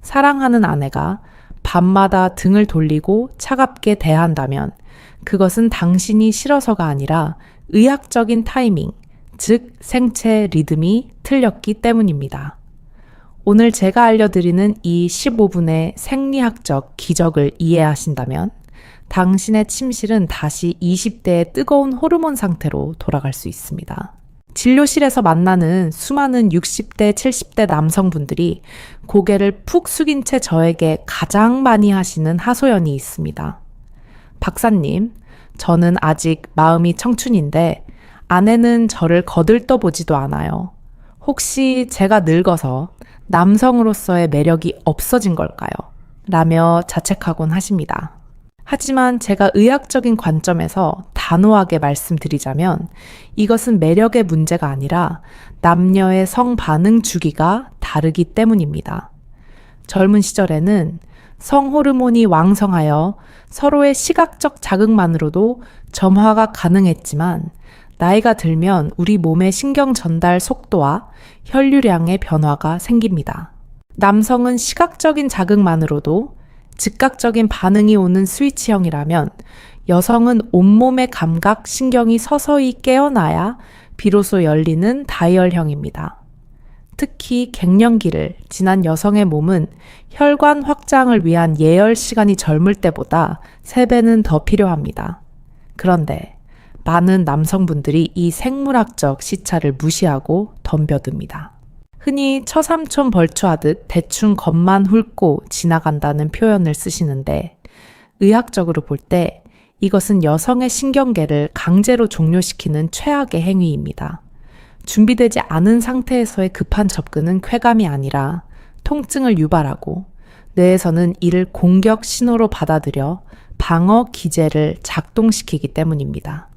사랑하는 아내가 밤마다 등을 돌리고 차갑게 대한다면 그것은 당신이 싫어서가 아니라 의학적인 타이밍, 즉 생체 리듬이 틀렸기 때문입니다. 오늘 제가 알려드리는 이 15분의 생리학적 기적을 이해하신다면 당신의 침실은 다시 20대의 뜨거운 호르몬 상태로 돌아갈 수 있습니다. 진료실에서 만나는 수많은 60대, 70대 남성분들이 고개를 푹 숙인 채 저에게 가장 많이 하시는 하소연이 있습니다. 박사님, 저는 아직 마음이 청춘인데 아내는 저를 거들떠보지도 않아요. 혹시 제가 늙어서 남성으로서의 매력이 없어진 걸까요? 라며 자책하곤 하십니다. 하지만 제가 의학적인 관점에서 단호하게 말씀드리자면 이것은 매력의 문제가 아니라 남녀의 성반응 주기가 다르기 때문입니다. 젊은 시절에는 성호르몬이 왕성하여 서로의 시각적 자극만으로도 점화가 가능했지만 나이가 들면 우리 몸의 신경 전달 속도와 혈류량의 변화가 생깁니다. 남성은 시각적인 자극만으로도 즉각적인 반응이 오는 스위치형이라면 여성은 온몸의 감각, 신경이 서서히 깨어나야 비로소 열리는 다이얼형입니다. 특히 갱년기를 지난 여성의 몸은 혈관 확장을 위한 예열 시간이 젊을 때보다 3배는 더 필요합니다. 그런데 많은 남성분들이 이 생물학적 시차를 무시하고 덤벼듭니다. 흔히 처삼촌 벌초하듯 대충 겉만 훑고 지나간다는 표현을 쓰시는데 의학적으로 볼 때 이것은 여성의 신경계를 강제로 종료시키는 최악의 행위입니다. 준비되지 않은 상태에서의 급한 접근은 쾌감이 아니라 통증을 유발하고 뇌에서는 이를 공격 신호로 받아들여 방어 기제를 작동시키기 때문입니다.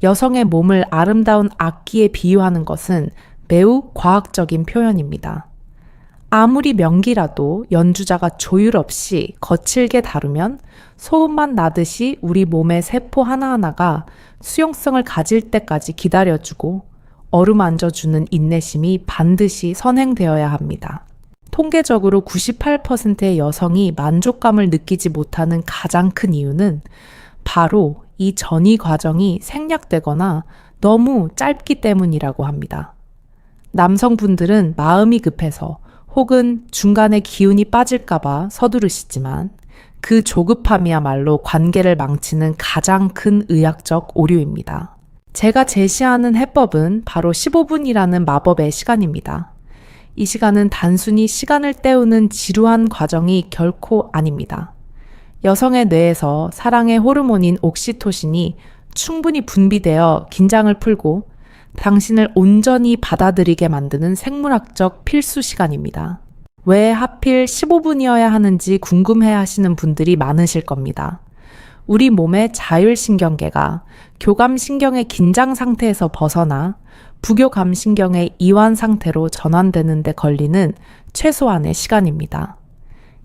여성의 몸을 아름다운 악기에 비유하는 것은 매우 과학적인 표현입니다. 아무리 명기라도 연주자가 조율 없이 거칠게 다루면 소음만 나듯이 우리 몸의 세포 하나하나가 수용성을 가질 때까지 기다려주고 어루만져주는 인내심이 반드시 선행되어야 합니다. 통계적으로 98%의 여성이 만족감을 느끼지 못하는 가장 큰 이유는 바로 이 전이 과정이 생략되거나 너무 짧기 때문이라고 합니다. 남성분들은 마음이 급해서 혹은 중간에 기운이 빠질까봐 서두르시지만 그 조급함이야말로 관계를 망치는 가장 큰 의학적 오류입니다. 제가 제시하는 해법은 바로 15분이라는 마법의 시간입니다. 이 시간은 단순히 시간을 때우는 지루한 과정이 결코 아닙니다. 여성의 뇌에서 사랑의 호르몬인 옥시토신이 충분히 분비되어 긴장을 풀고 당신을 온전히 받아들이게 만드는 생물학적 필수 시간입니다. 왜 하필 15분이어야 하는지 궁금해 하시는 분들이 많으실 겁니다. 우리 몸의 자율신경계가 교감신경의 긴장 상태에서 벗어나 부교감신경의 이완 상태로 전환되는 데 걸리는 최소한의 시간입니다.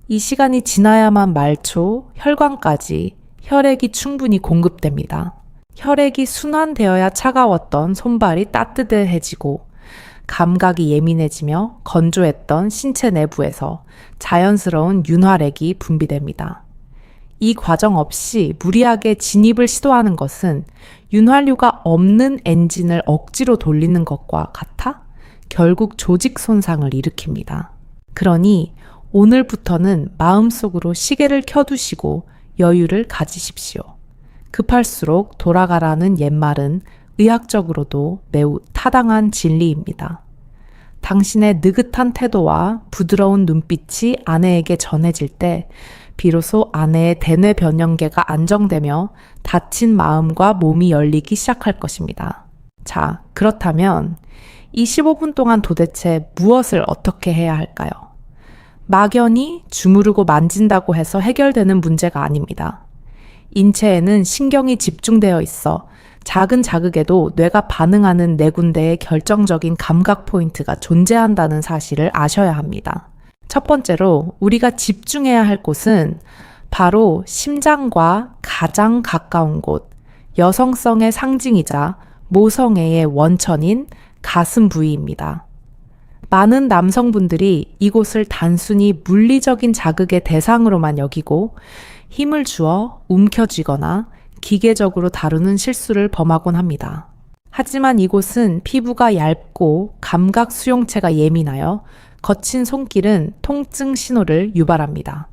이 시간이 지나야만 말초, 혈관까지 혈액이 충분히 공급됩니다. 혈액이 순환되어야 차가웠던 손발이 따뜻해지고 감각이 예민해지며 건조했던 신체 내부에서 자연스러운 윤활액이 분비됩니다. 이 과정 없이 무리하게 진입을 시도하는 것은 윤활유가 없는 엔진을 억지로 돌리는 것과 같아 결국 조직 손상을 일으킵니다. 그러니 오늘부터는 마음속으로 시계를 켜두시고 여유를 가지십시오. 급할수록 돌아가라는 옛말은 의학적으로도 매우 타당한 진리입니다. 당신의 느긋한 태도와 부드러운 눈빛이 아내에게 전해질 때 비로소 아내의 대뇌 변형계가 안정되며 다친 마음과 몸이 열리기 시작할 것입니다. 자, 그렇다면 이 15분 동안 도대체 무엇을 어떻게 해야 할까요? 막연히 주무르고 만진다고 해서 해결되는 문제가 아닙니다. 인체에는 신경이 집중되어 있어 작은 자극에도 뇌가 반응하는 4군데의 결정적인 감각 포인트가 존재한다는 사실을 아셔야 합니다. 첫 번째로 우리가 집중해야 할 곳은 바로 심장과 가장 가까운 곳, 여성성의 상징이자 모성애의 원천인 가슴 부위입니다. 많은 남성분들이 이곳을 단순히 물리적인 자극의 대상으로만 여기고 힘을 주어 움켜쥐거나 기계적으로 다루는 실수를 범하곤 합니다. 하지만 이곳은 피부가 얇고 감각 수용체가 예민하여 거친 손길은 통증 신호를 유발합니다.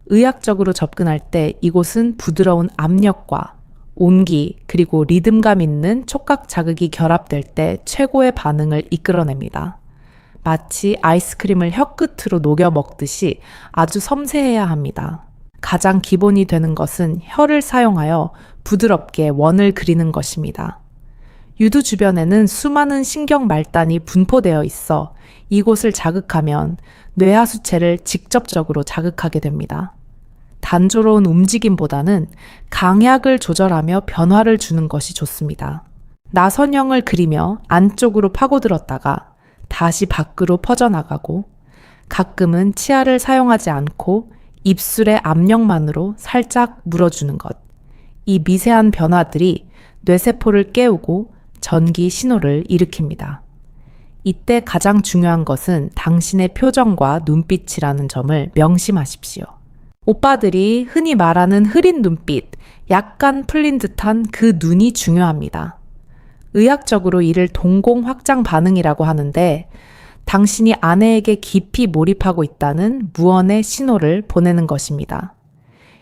의학적으로 접근할 때 이곳은 부드러운 압력과 온기 그리고 리듬감 있는 촉각 자극이 결합될 때 최고의 반응을 이끌어냅니다. 마치 아이스크림을 혀끝으로 녹여 먹듯이 아주 섬세해야 합니다. 가장 기본이 되는 것은 혀를 사용하여 부드럽게 원을 그리는 것입니다. 유두 주변에는 수많은 신경 말단이 분포되어 있어 이곳을 자극하면 뇌하수체를 직접적으로 자극하게 됩니다. 단조로운 움직임보다는 강약을 조절하며 변화를 주는 것이 좋습니다. 나선형을 그리며 안쪽으로 파고들었다가 다시 밖으로 퍼져나가고 가끔은 치아를 사용하지 않고 입술의 압력만으로 살짝 물어주는 것. 이 미세한 변화들이 뇌세포를 깨우고 전기 신호를 일으킵니다. 이때 가장 중요한 것은 당신의 표정과 눈빛이라는 점을 명심하십시오. 오빠들이 흔히 말하는 흐린 눈빛, 약간 풀린 듯한 그 눈이 중요합니다. 의학적으로 이를 동공 확장 반응이라고 하는데 당신이 아내에게 깊이 몰입하고 있다는 무언의 신호를 보내는 것입니다.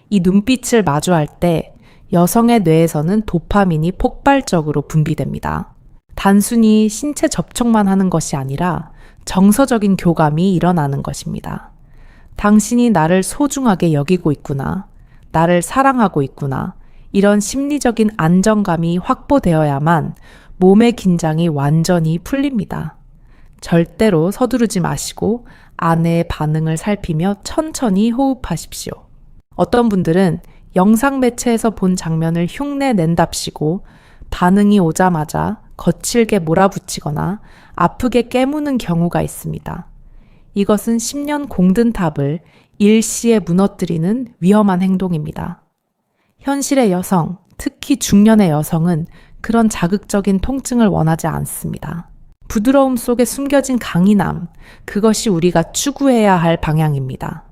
이 눈빛을 마주할 때 여성의 뇌에서는 도파민이 폭발적으로 분비됩니다. 단순히 신체 접촉만 하는 것이 아니라 정서적인 교감이 일어나는 것입니다. 당신이 나를 소중하게 여기고 있구나, 나를 사랑하고 있구나, 이런 심리적인 안정감이 확보되어야만 몸의 긴장이 완전히 풀립니다. 절대로 서두르지 마시고 아내의 반응을 살피며 천천히 호흡하십시오. 어떤 분들은 영상 매체에서 본 장면을 흉내 낸답시고 반응이 오자마자 거칠게 몰아붙이거나 아프게 깨무는 경우가 있습니다. 이것은 10년 공든 탑을 일시에 무너뜨리는 위험한 행동입니다. 현실의 여성, 특히 중년의 여성은 그런 자극적인 통증을 원하지 않습니다. 부드러움 속에 숨겨진 강인함, 그것이 우리가 추구해야 할 방향입니다.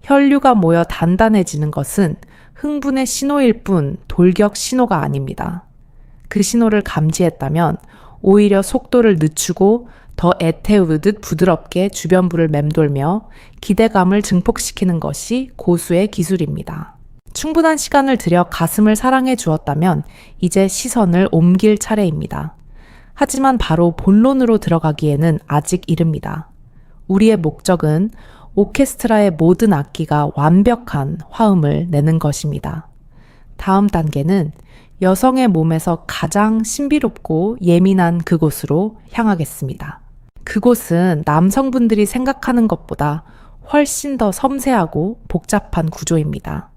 혈류가 모여 단단해지는 것은 흥분의 신호일 뿐 돌격 신호가 아닙니다. 그 신호를 감지했다면 오히려 속도를 늦추고 더 애태우듯 부드럽게 주변부를 맴돌며 기대감을 증폭시키는 것이 고수의 기술입니다. 충분한 시간을 들여 가슴을 사랑해 주었다면 이제 시선을 옮길 차례입니다. 하지만 바로 본론으로 들어가기에는 아직 이릅니다. 우리의 목적은 오케스트라의 모든 악기가 완벽한 화음을 내는 것입니다. 다음 단계는 여성의 몸에서 가장 신비롭고 예민한 그곳으로 향하겠습니다. 그곳은 남성분들이 생각하는 것보다 훨씬 더 섬세하고 복잡한 구조입니다.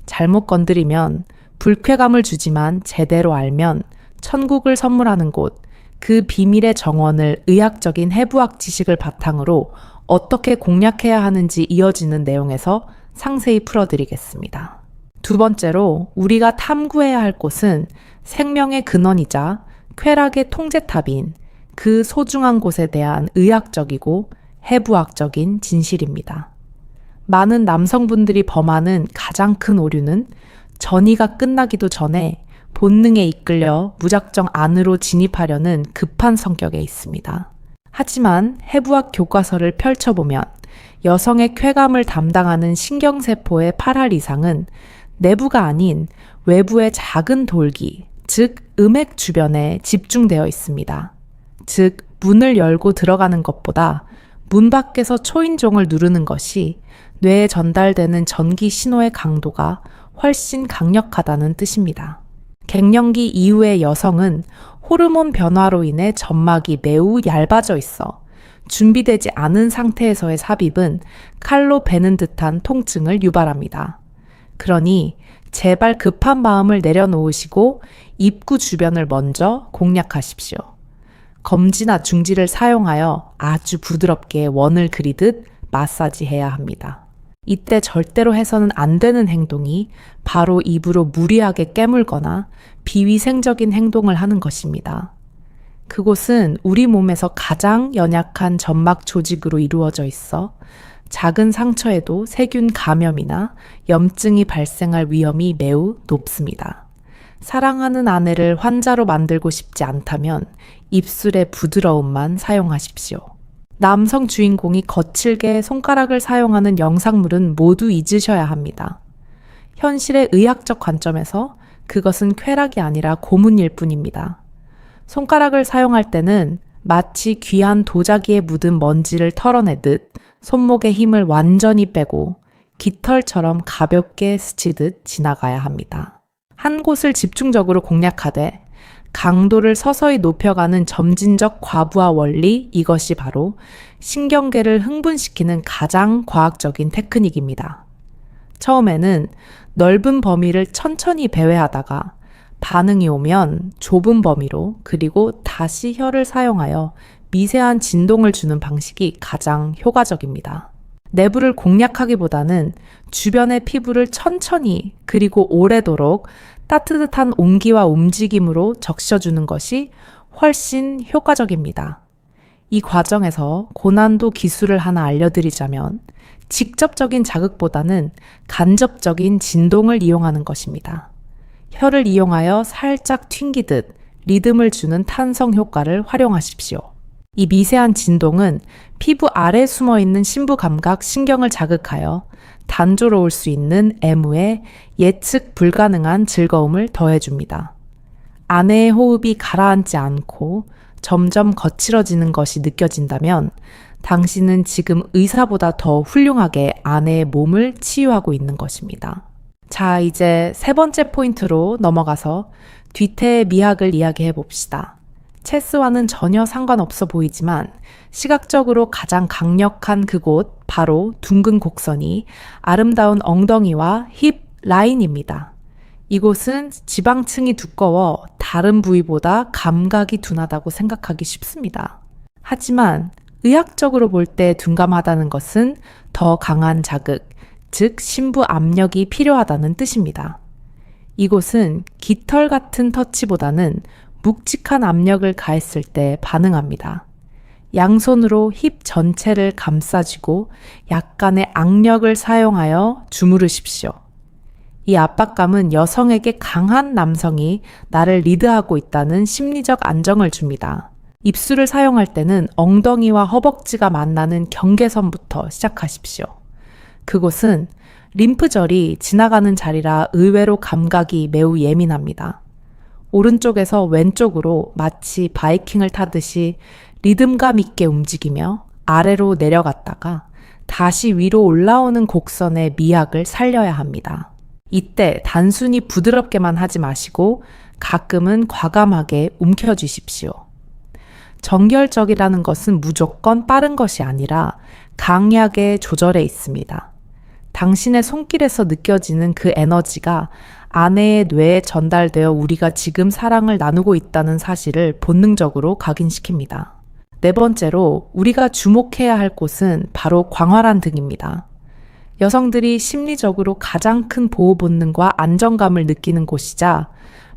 잘못 건드리면 불쾌감을 주지만 제대로 알면 천국을 선물하는 곳, 그 비밀의 정원을 의학적인 해부학 지식을 바탕으로 어떻게 공략해야 하는지 이어지는 내용에서 상세히 풀어드리겠습니다. 두 번째로 우리가 탐구해야 할 곳은 생명의 근원이자 쾌락의 통제탑인 그 소중한 곳에 대한 의학적이고 해부학적인 진실입니다. 많은 남성분들이 범하는 가장 큰 오류는 전이가 끝나기도 전에 본능에 이끌려 무작정 안으로 진입하려는 급한 성격에 있습니다. 하지만 해부학 교과서를 펼쳐보면 여성의 쾌감을 담당하는 신경세포의 8할 이상은 내부가 아닌 외부의 작은 돌기, 즉 음액 주변에 집중되어 있습니다. 즉 문을 열고 들어가는 것보다 문 밖에서 초인종을 누르는 것이 뇌에 전달되는 전기 신호의 강도가 훨씬 강력하다는 뜻입니다. 갱년기 이후의 여성은 호르몬 변화로 인해 점막이 매우 얇아져 있어 준비되지 않은 상태에서의 삽입은 칼로 베는 듯한 통증을 유발합니다. 그러니 제발 급한 마음을 내려놓으시고 입구 주변을 먼저 공략하십시오. 검지나 중지를 사용하여 아주 부드럽게 원을 그리듯 마사지해야 합니다. 이때 절대로 해서는 안 되는 행동이 바로 입으로 무리하게 깨물거나 비위생적인 행동을 하는 것입니다. 그곳은 우리 몸에서 가장 연약한 점막 조직으로 이루어져 있어 작은 상처에도 세균 감염이나 염증이 발생할 위험이 매우 높습니다. 사랑하는 아내를 환자로 만들고 싶지 않다면 입술의 부드러움만 사용하십시오. 남성 주인공이 거칠게 손가락을 사용하는 영상물은 모두 잊으셔야 합니다. 현실의 의학적 관점에서 그것은 쾌락이 아니라 고문일 뿐입니다. 손가락을 사용할 때는 마치 귀한 도자기에 묻은 먼지를 털어내듯 손목의 힘을 완전히 빼고 깃털처럼 가볍게 스치듯 지나가야 합니다. 한 곳을 집중적으로 공략하되 강도를 서서히 높여가는 점진적 과부하 원리, 이것이 바로 신경계를 흥분시키는 가장 과학적인 테크닉입니다. 처음에는 넓은 범위를 천천히 배회하다가 반응이 오면 좁은 범위로 그리고 다시 혀를 사용하여 미세한 진동을 주는 방식이 가장 효과적입니다. 내부를 공략하기보다는 주변의 피부를 천천히 그리고 오래도록 따뜻한 온기와 움직임으로 적셔주는 것이 훨씬 효과적입니다. 이 과정에서 고난도 기술을 하나 알려드리자면 직접적인 자극보다는 간접적인 진동을 이용하는 것입니다. 혀를 이용하여 살짝 튕기듯 리듬을 주는 탄성 효과를 활용하십시오. 이 미세한 진동은 피부 아래 숨어있는 심부감각 신경을 자극하여 단조로울 수 있는 애무에 예측 불가능한 즐거움을 더해줍니다. 아내의 호흡이 가라앉지 않고 점점 거칠어지는 것이 느껴진다면 당신은 지금 의사보다 더 훌륭하게 아내의 몸을 치유하고 있는 것입니다. 자, 이제 세 번째 포인트로 넘어가서 뒤태의 미학을 이야기해 봅시다. 체스와는 전혀 상관없어 보이지만 시각적으로 가장 강력한 그곳, 바로 둥근 곡선이 아름다운 엉덩이와 힙 라인입니다. 이곳은 지방층이 두꺼워 다른 부위보다 감각이 둔하다고 생각하기 쉽습니다. 하지만 의학적으로 볼 때 둔감하다는 것은 더 강한 자극, 즉 심부 압력이 필요하다는 뜻입니다. 이곳은 깃털 같은 터치보다는 묵직한 압력을 가했을 때 반응합니다. 양손으로 힙 전체를 감싸쥐고 약간의 악력을 사용하여 주무르십시오. 이 압박감은 여성에게 강한 남성이 나를 리드하고 있다는 심리적 안정을 줍니다. 입술을 사용할 때는 엉덩이와 허벅지가 만나는 경계선부터 시작하십시오. 그곳은 림프절이 지나가는 자리라 의외로 감각이 매우 예민합니다. 오른쪽에서 왼쪽으로 마치 바이킹을 타듯이 리듬감 있게 움직이며 아래로 내려갔다가 다시 위로 올라오는 곡선의 미학을 살려야 합니다. 이때 단순히 부드럽게만 하지 마시고 가끔은 과감하게 움켜쥐십시오. 정결적이라는 것은 무조건 빠른 것이 아니라 강약의 조절에 있습니다. 당신의 손길에서 느껴지는 그 에너지가 아내의 뇌에 전달되어 우리가 지금 사랑을 나누고 있다는 사실을 본능적으로 각인시킵니다. 네 번째로 우리가 주목해야 할 곳은 바로 광활한 등입니다. 여성들이 심리적으로 가장 큰 보호 본능과 안정감을 느끼는 곳이자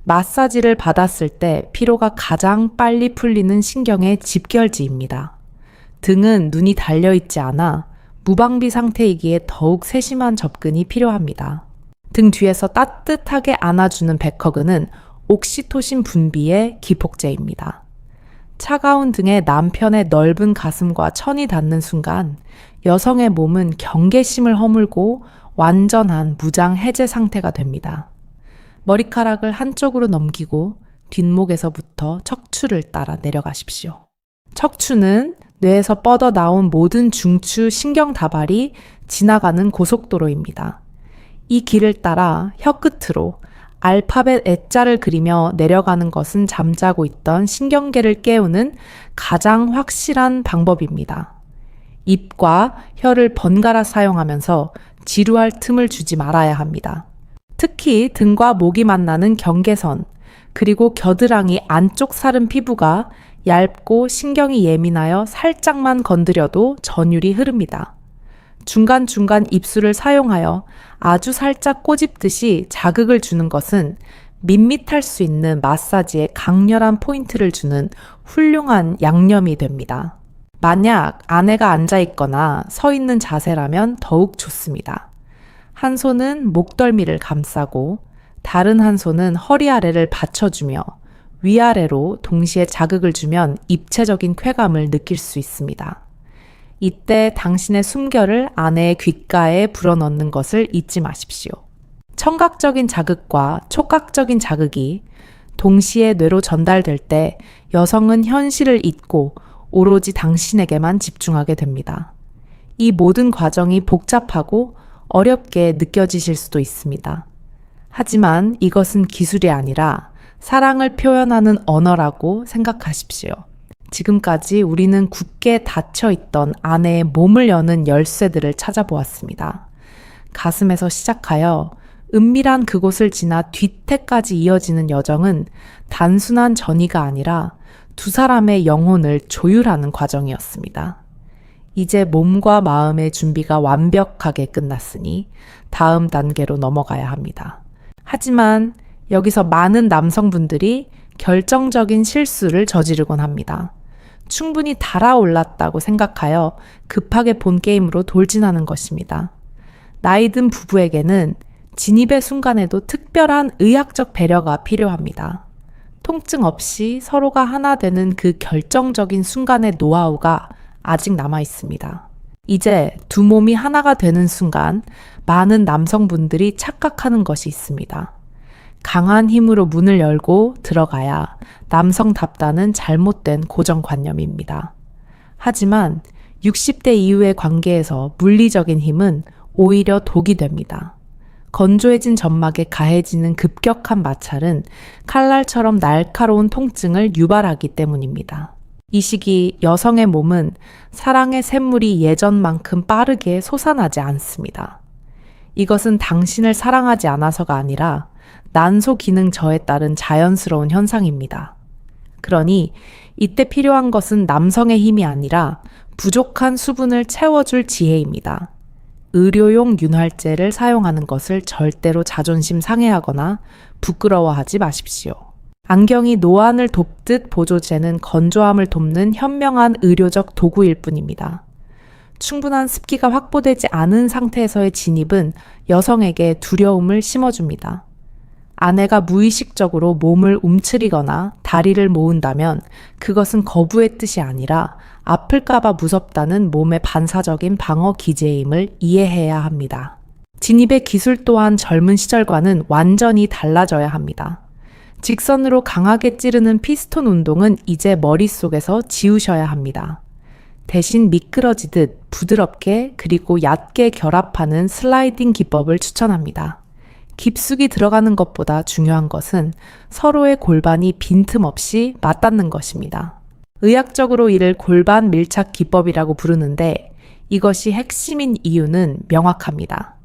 마사지를 받았을 때 피로가 가장 빨리 풀리는 신경의 집결지입니다. 등은 눈이 달려있지 않아 무방비 상태이기에 더욱 세심한 접근이 필요합니다. 등 뒤에서 따뜻하게 안아주는 백허그는 옥시토신 분비의 기폭제입니다. 차가운 등에 남편의 넓은 가슴과 천이 닿는 순간 여성의 몸은 경계심을 허물고 완전한 무장 해제 상태가 됩니다. 머리카락을 한쪽으로 넘기고 뒷목에서부터 척추를 따라 내려가십시오. 척추는 뇌에서 뻗어 나온 모든 중추 신경 다발이 지나가는 고속도로입니다. 이 길을 따라 혀끝으로 알파벳 E자를 그리며 내려가는 것은 잠자고 있던 신경계를 깨우는 가장 확실한 방법입니다. 입과 혀를 번갈아 사용하면서 지루할 틈을 주지 말아야 합니다. 특히 등과 목이 만나는 경계선, 그리고 겨드랑이 안쪽 살은 피부가 얇고 신경이 예민하여 살짝만 건드려도 전율이 흐릅니다. 중간중간 입술을 사용하여 아주 살짝 꼬집듯이 자극을 주는 것은 밋밋할 수 있는 마사지에 강렬한 포인트를 주는 훌륭한 양념이 됩니다. 만약 아내가 앉아 있거나 서 있는 자세라면 더욱 좋습니다. 한 손은 목덜미를 감싸고 다른 한 손은 허리 아래를 받쳐주며 위아래로 동시에 자극을 주면 입체적인 쾌감을 느낄 수 있습니다. 이때 당신의 숨결을 아내의 귓가에 불어넣는 것을 잊지 마십시오. 청각적인 자극과 촉각적인 자극이 동시에 뇌로 전달될 때 여성은 현실을 잊고 오로지 당신에게만 집중하게 됩니다. 이 모든 과정이 복잡하고 어렵게 느껴지실 수도 있습니다. 하지만 이것은 기술이 아니라 사랑을 표현하는 언어라고 생각하십시오. 지금까지 우리는 굳게 닫혀 있던 아내의 몸을 여는 열쇠들을 찾아보았습니다. 가슴에서 시작하여 은밀한 그곳을 지나 뒤태까지 이어지는 여정은 단순한 전이가 아니라 두 사람의 영혼을 조율하는 과정이었습니다. 이제 몸과 마음의 준비가 완벽하게 끝났으니 다음 단계로 넘어가야 합니다. 하지만 여기서 많은 남성분들이 결정적인 실수를 저지르곤 합니다. 충분히 달아올랐다고 생각하여 급하게 본 게임으로 돌진하는 것입니다. 나이 든 부부에게는 진입의 순간에도 특별한 의학적 배려가 필요합니다. 통증 없이 서로가 하나 되는 그 결정적인 순간의 노하우가 아직 남아 있습니다. 이제 두 몸이 하나가 되는 순간 많은 남성분들이 착각하는 것이 있습니다. 강한 힘으로 문을 열고 들어가야 남성답다는 잘못된 고정관념입니다. 하지만 60대 이후의 관계에서 물리적인 힘은 오히려 독이 됩니다. 건조해진 점막에 가해지는 급격한 마찰은 칼날처럼 날카로운 통증을 유발하기 때문입니다. 이 시기 여성의 몸은 사랑의 샘물이 예전만큼 빠르게 솟아나지 않습니다. 이것은 당신을 사랑하지 않아서가 아니라 난소 기능 저에 따른 자연스러운 현상입니다. 그러니 이때 필요한 것은 남성의 힘이 아니라 부족한 수분을 채워줄 지혜입니다. 의료용 윤활제를 사용하는 것을 절대로 자존심 상해하거나 부끄러워하지 마십시오. 안경이 노안을 돕듯 보조제는 건조함을 돕는 현명한 의료적 도구일 뿐입니다. 충분한 습기가 확보되지 않은 상태에서의 진입은 여성에게 두려움을 심어줍니다. 아내가 무의식적으로 몸을 움츠리거나 다리를 모은다면 그것은 거부의 뜻이 아니라 아플까봐 무섭다는 몸의 반사적인 방어 기제임을 이해해야 합니다. 진입의 기술 또한 젊은 시절과는 완전히 달라져야 합니다. 직선으로 강하게 찌르는 피스톤 운동은 이제 머릿속에서 지우셔야 합니다. 대신 미끄러지듯 부드럽게 그리고 얕게 결합하는 슬라이딩 기법을 추천합니다. 깊숙이 들어가는 것보다 중요한 것은 서로의 골반이 빈틈없이 맞닿는 것입니다. 의학적으로 이를 골반 밀착 기법이라고 부르는데 이것이 핵심인 이유는 명확합니다.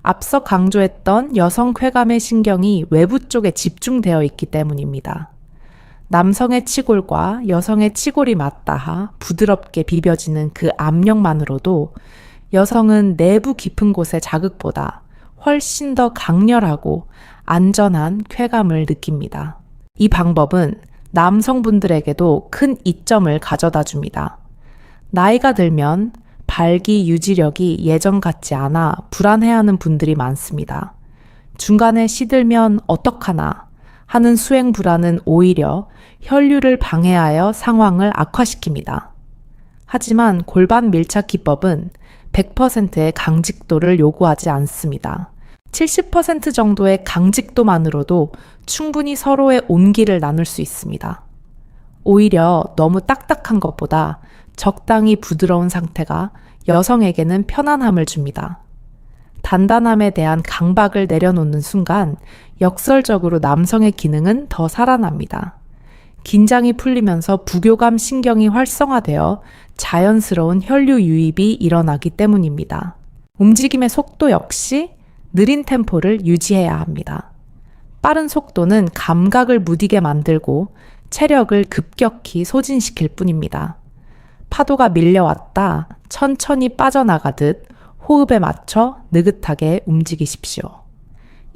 앞서 강조했던 여성 쾌감의 신경이 외부 쪽에 집중되어 있기 때문입니다. 남성의 치골과 여성의 치골이 맞닿아 부드럽게 비벼지는 그 압력만으로도 여성은 내부 깊은 곳의 자극보다 훨씬 더 강렬하고 안전한 쾌감을 느낍니다. 이 방법은 남성분들에게도 큰 이점을 가져다 줍니다. 나이가 들면 발기 유지력이 예전 같지 않아 불안해하는 분들이 많습니다. 중간에 시들면 어떡하나 하는 수행 불안은 오히려 혈류를 방해하여 상황을 악화시킵니다. 하지만 골반 밀착 기법은 100%의 강직도를 요구하지 않습니다. 70% 정도의 강직도만으로도 충분히 서로의 온기를 나눌 수 있습니다. 오히려 너무 딱딱한 것보다 적당히 부드러운 상태가 여성에게는 편안함을 줍니다. 단단함에 대한 강박을 내려놓는 순간 역설적으로 남성의 기능은 더 살아납니다. 긴장이 풀리면서 부교감 신경이 활성화되어 자연스러운 혈류 유입이 일어나기 때문입니다. 움직임의 속도 역시 느린 템포를 유지해야 합니다. 빠른 속도는 감각을 무디게 만들고 체력을 급격히 소진시킬 뿐입니다. 파도가 밀려왔다 천천히 빠져나가듯 호흡에 맞춰 느긋하게 움직이십시오.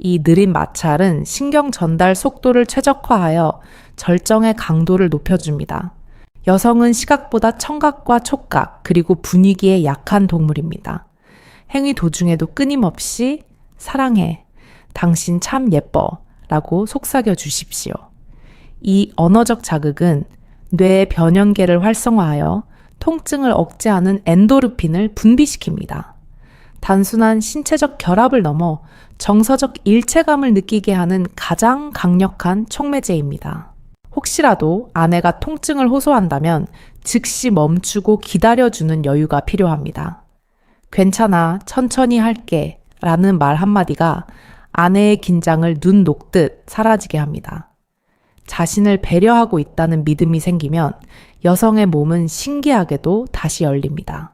이 느린 마찰은 신경 전달 속도를 최적화하여 절정의 강도를 높여줍니다. 여성은 시각보다 청각과 촉각, 그리고 분위기에 약한 동물입니다. 행위 도중에도 끊임없이 사랑해, 당신 참 예뻐 라고 속삭여 주십시오. 이 언어적 자극은 뇌의 변연계를 활성화하여 통증을 억제하는 엔도르핀을 분비시킵니다. 단순한 신체적 결합을 넘어 정서적 일체감을 느끼게 하는 가장 강력한 촉매제입니다. 혹시라도 아내가 통증을 호소한다면 즉시 멈추고 기다려주는 여유가 필요합니다. 괜찮아, 천천히 할게 라는 말 한마디가 아내의 긴장을 눈 녹듯 사라지게 합니다. 자신을 배려하고 있다는 믿음이 생기면 여성의 몸은 신기하게도 다시 열립니다.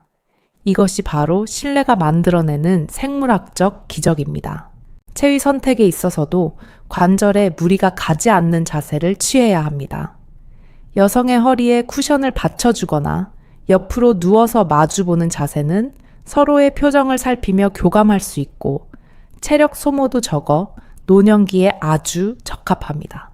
이것이 바로 신뢰가 만들어내는 생물학적 기적입니다. 체위 선택에 있어서도 관절에 무리가 가지 않는 자세를 취해야 합니다. 여성의 허리에 쿠션을 받쳐주거나 옆으로 누워서 마주보는 자세는 서로의 표정을 살피며 교감할 수 있고 체력 소모도 적어 노년기에 아주 적합합니다.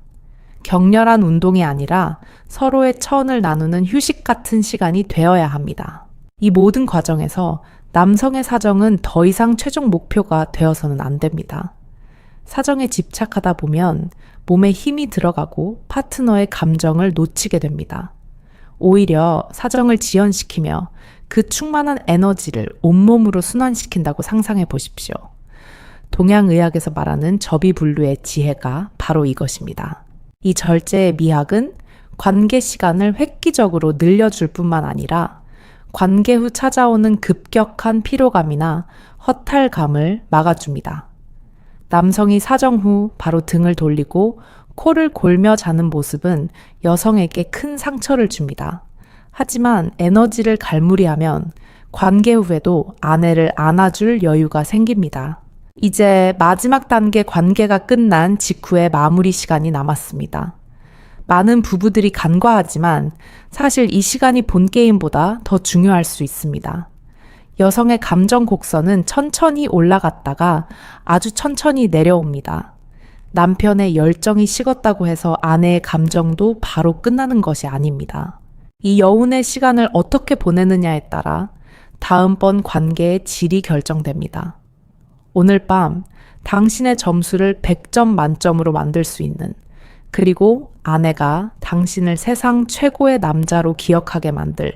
격렬한 운동이 아니라 서로의 처언을 나누는 휴식 같은 시간이 되어야 합니다. 이 모든 과정에서 남성의 사정은 더 이상 최종 목표가 되어서는 안 됩니다. 사정에 집착하다 보면 몸에 힘이 들어가고 파트너의 감정을 놓치게 됩니다. 오히려 사정을 지연시키며 그 충만한 에너지를 온몸으로 순환시킨다고 상상해 보십시오. 동양의학에서 말하는 접이불루의 지혜가 바로 이것입니다. 이 절제의 미학은 관계 시간을 획기적으로 늘려줄 뿐만 아니라 관계 후 찾아오는 급격한 피로감이나 허탈감을 막아줍니다. 남성이 사정 후 바로 등을 돌리고 코를 골며 자는 모습은 여성에게 큰 상처를 줍니다. 하지만 에너지를 갈무리하면 관계 후에도 아내를 안아줄 여유가 생깁니다. 이제 마지막 단계 관계가 끝난 직후의 마무리 시간이 남았습니다. 많은 부부들이 간과하지만 사실 이 시간이 본 게임보다 더 중요할 수 있습니다. 여성의 감정 곡선은 천천히 올라갔다가 아주 천천히 내려옵니다. 남편의 열정이 식었다고 해서 아내의 감정도 바로 끝나는 것이 아닙니다. 이 여운의 시간을 어떻게 보내느냐에 따라 다음번 관계의 질이 결정됩니다. 오늘 밤 당신의 점수를 100점 만점으로 만들 수 있는, 그리고 아내가 당신을 세상 최고의 남자로 기억하게 만들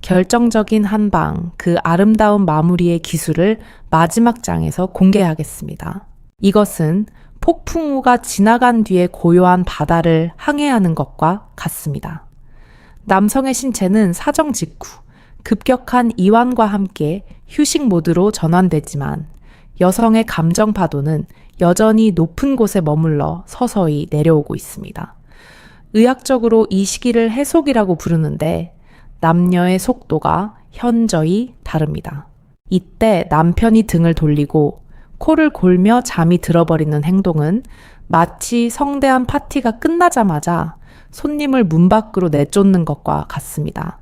결정적인 한방, 그 아름다운 마무리의 기술을 마지막 장에서 공개하겠습니다. 이것은 폭풍우가 지나간 뒤에 고요한 바다를 항해하는 것과 같습니다. 남성의 신체는 사정 직후 급격한 이완과 함께 휴식 모드로 전환되지만 여성의 감정 파도는 여전히 높은 곳에 머물러 서서히 내려오고 있습니다. 의학적으로 이 시기를 해속이라고 부르는데 남녀의 속도가 현저히 다릅니다. 이때 남편이 등을 돌리고 코를 골며 잠이 들어버리는 행동은 마치 성대한 파티가 끝나자마자 손님을 문 밖으로 내쫓는 것과 같습니다.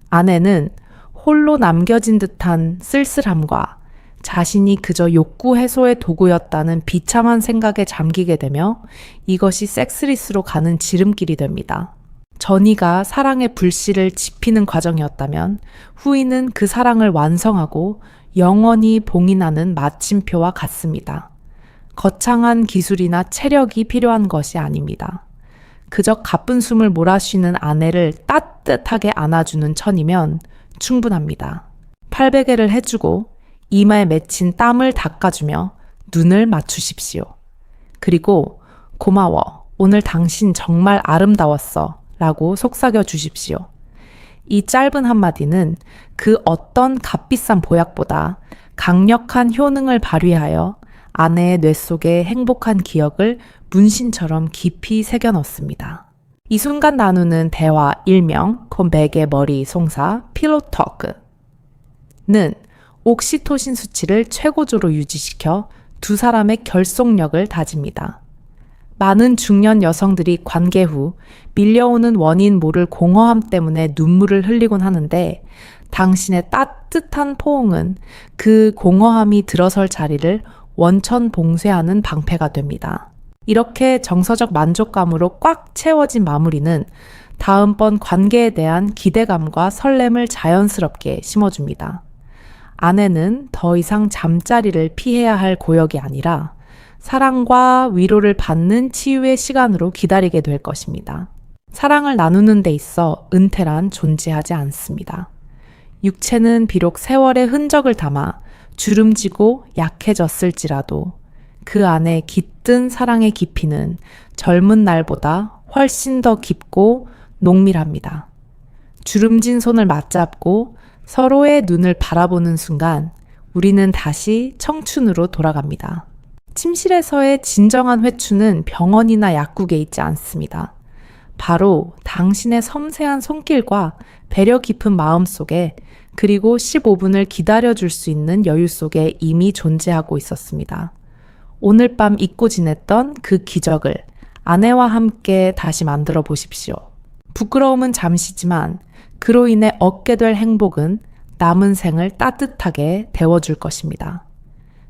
아내는 홀로 남겨진 듯한 쓸쓸함과 자신이 그저 욕구 해소의 도구였다는 비참한 생각에 잠기게 되며 이것이 섹스리스로 가는 지름길이 됩니다. 전이가 사랑의 불씨를 지피는 과정이었다면 후이는 그 사랑을 완성하고 영원히 봉인하는 마침표와 같습니다. 거창한 기술이나 체력이 필요한 것이 아닙니다. 그저 가쁜 숨을 몰아쉬는 아내를 따뜻하게 안아주는 천이면 충분합니다. 팔베개를 해주고 이마에 맺힌 땀을 닦아주며 눈을 맞추십시오. 그리고 고마워, 오늘 당신 정말 아름다웠어 라고 속삭여 주십시오. 이 짧은 한마디는 그 어떤 값비싼 보약보다 강력한 효능을 발휘하여 아내의 뇌 속에 행복한 기억을 문신처럼 깊이 새겨 넣습니다. 이 순간 나누는 대화 일명 콤백의 머리 송사 필로 토크는 옥시토신 수치를 최고조로 유지시켜 두 사람의 결속력을 다집니다. 많은 중년 여성들이 관계 후 밀려오는 원인 모를 공허함 때문에 눈물을 흘리곤 하는데 당신의 따뜻한 포옹은 그 공허함이 들어설 자리를 원천 봉쇄하는 방패가 됩니다. 이렇게 정서적 만족감으로 꽉 채워진 마무리는 다음번 관계에 대한 기대감과 설렘을 자연스럽게 심어줍니다. 아내는 더 이상 잠자리를 피해야 할 고역이 아니라 사랑과 위로를 받는 치유의 시간으로 기다리게 될 것입니다. 사랑을 나누는 데 있어 은퇴란 존재하지 않습니다. 육체는 비록 세월의 흔적을 담아 주름지고 약해졌을지라도 그 안에 깃든 사랑의 깊이는 젊은 날보다 훨씬 더 깊고 농밀합니다. 주름진 손을 맞잡고 서로의 눈을 바라보는 순간 우리는 다시 청춘으로 돌아갑니다. 침실에서의 진정한 회추는 병원이나 약국에 있지 않습니다. 바로 당신의 섬세한 손길과 배려 깊은 마음 속에 그리고 15분을 기다려줄 수 있는 여유 속에 이미 존재하고 있었습니다. 오늘 밤 잊고 지냈던 그 기적을 아내와 함께 다시 만들어 보십시오. 부끄러움은 잠시지만 그로 인해 얻게 될 행복은 남은 생을 따뜻하게 데워줄 것입니다.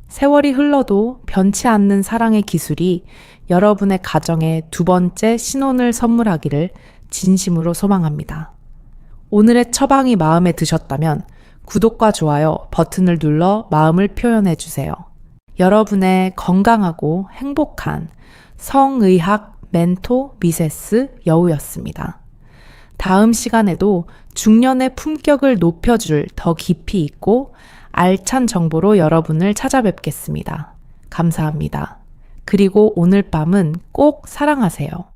세월이 흘러도 변치 않는 사랑의 기술이 여러분의 가정에 두 번째 신혼을 선물하기를 진심으로 소망합니다. 오늘의 처방이 마음에 드셨다면 구독과 좋아요 버튼을 눌러 마음을 표현해 주세요. 여러분의 건강하고 행복한 성의학 멘토 미세스 여우였습니다. 다음 시간에도 중년의 품격을 높여줄 더 깊이 있고 알찬 정보로 여러분을 찾아뵙겠습니다. 감사합니다. 그리고 오늘 밤은 꼭 사랑하세요.